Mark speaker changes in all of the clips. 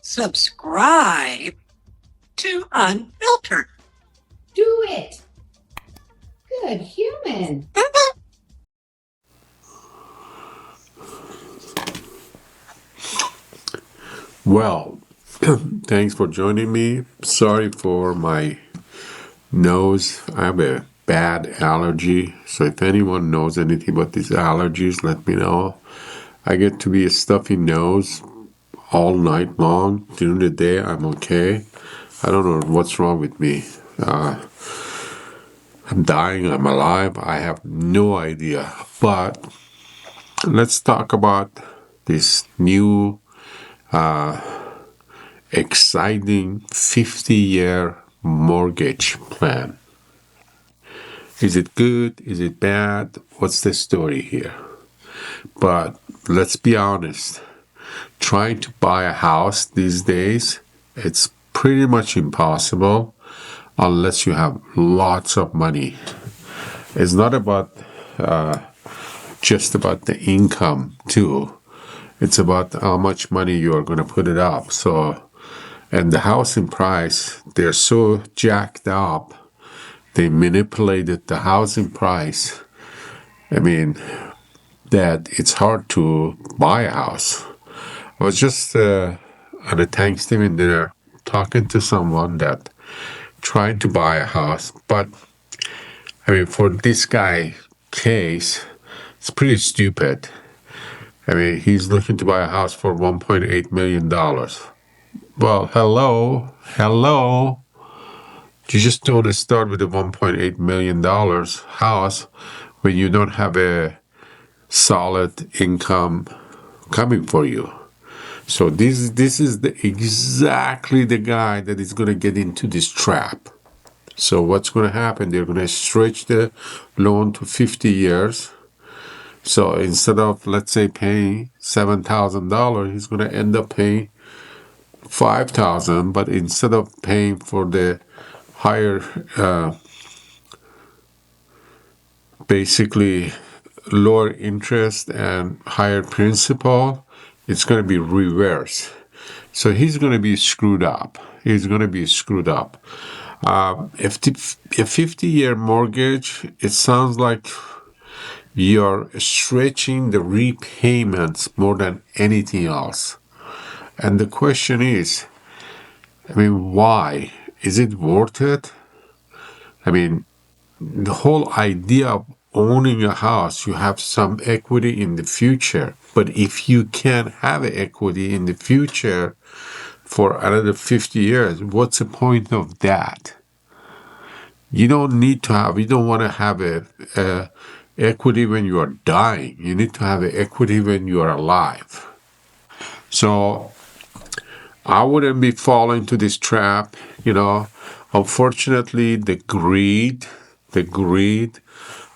Speaker 1: subscribe to Unfiltered.
Speaker 2: Do it. Good human.
Speaker 3: Well, thanks for joining me. Sorry for my nose. I have a bad allergy. So if anyone knows anything about these allergies, let me know. I get to be a stuffy nose all night long. During the day, I'm okay. I don't know what's wrong with me. I'm dying. I'm alive. I have no idea. But let's talk about this new exciting 50-year mortgage plan. Is it good? Is it bad? What's the story here? But let's be honest. Trying to buy a house these days, it's pretty much impossible unless you have lots of money. It's not about just about the income too. It's about how much money you are going to put it up. And the housing price, they're so jacked up. They manipulated the housing price. I mean, that it's hard to buy a house. I was just at a Thanksgiving dinner talking to someone that trying to buy a house. But, I mean, for this guy case, it's pretty stupid. I mean, he's looking to buy a house for $1.8 million. Well, hello. You just don't start with a $1.8 million house when you don't have a solid income coming for you. So this is exactly the guy that is going to get into this trap. So what's going to happen? They're going to stretch the loan to 50 years. So instead of, let's say, paying $7,000, he's going to end up paying $5,000. But instead of paying for the higher, basically lower interest and higher principal, it's going to be reversed. So he's going to be screwed up. A 50-year mortgage, it sounds like you're stretching the repayments more than anything else. And the question is, I mean, why? Is it worth it? I mean, the whole idea of owning a house, you have some equity in the future. But if you can't have equity in the future for another 50 years, what's the point of that? You don't want to have a equity when you are dying. You need to have equity when you are alive. So I wouldn't be falling to this trap, Unfortunately, the greed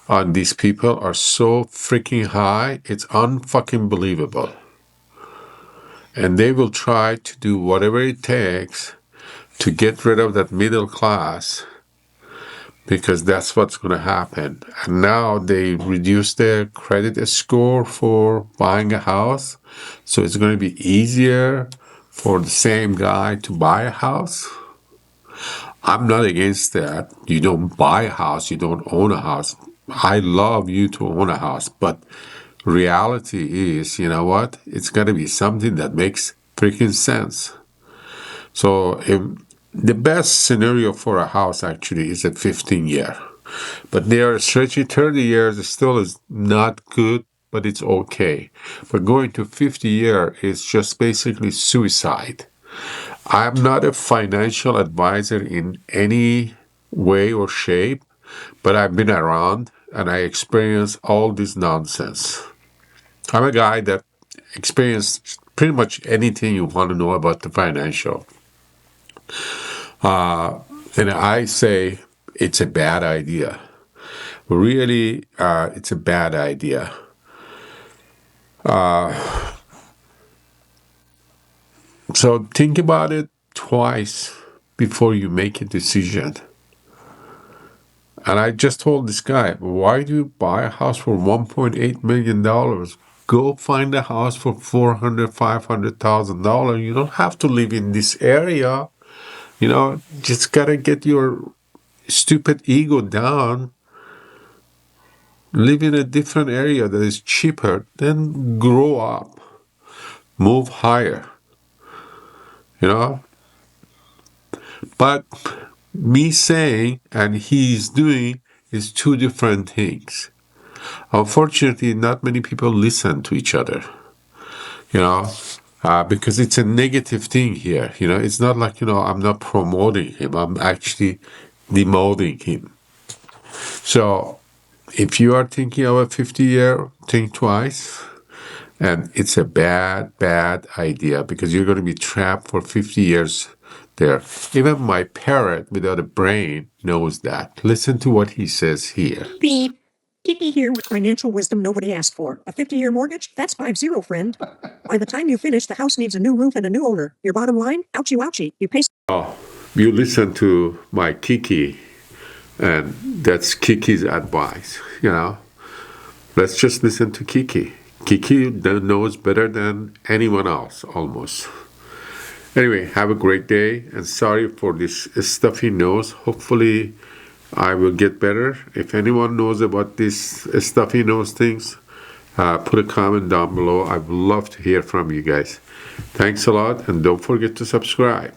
Speaker 3: on these people are so freaking high, it's unfucking believable. And they will try to do whatever it takes to get rid of that middle class, because that's what's going to happen. And now they reduce their credit score for buying a house, so it's going to be easier for the same guy to buy a house. I'm not against that. You don't buy a house, you don't own a house. I love you to own a house, but reality is, you know what? It's got to be something that makes freaking sense. So the best scenario for a house actually is a 15-year. But they are stretching 30 years still is not good, but it's okay. But going to 50-year is just basically suicide. I'm not a financial advisor in any way or shape, but I've been around and I experienced all this nonsense. I'm a guy that experienced pretty much anything you want to know about the financial. And I say it's a bad idea. Really, it's a bad idea. So think about it twice before you make a decision. And I just told this guy, why do you buy a house for $1.8 million? go find a house for $400,000-$500,000. You don't have to live in this area. Just gotta get your stupid ego down. Live in a different area that is cheaper. Then grow up. Move higher. But me saying and he's doing is two different things. Unfortunately, not many people listen to each other, because it's a negative thing here. It's not like, I'm not promoting him. I'm actually demoting him. So if you are thinking of a 50-year, think twice. And it's a bad, bad idea because you're going to be trapped for 50 years there. Even my parrot without a brain knows that. Listen to what he says here.
Speaker 1: Beep. Kiki here with financial wisdom nobody asked for. A 50-year mortgage? That's 50, friend. By the time you finish, the house needs a new roof and a new owner. Your bottom line? Ouchie ouchie. You pay...
Speaker 3: Oh, you listen to my Kiki, and that's Kiki's advice, Let's just listen to Kiki. Kiki knows better than anyone else, almost. Anyway, have a great day, and sorry for this stuffy nose. Hopefully, I will get better. If anyone knows about these stuffy nose things, put a comment down below. I would love to hear from you guys. Thanks a lot, and don't forget to subscribe.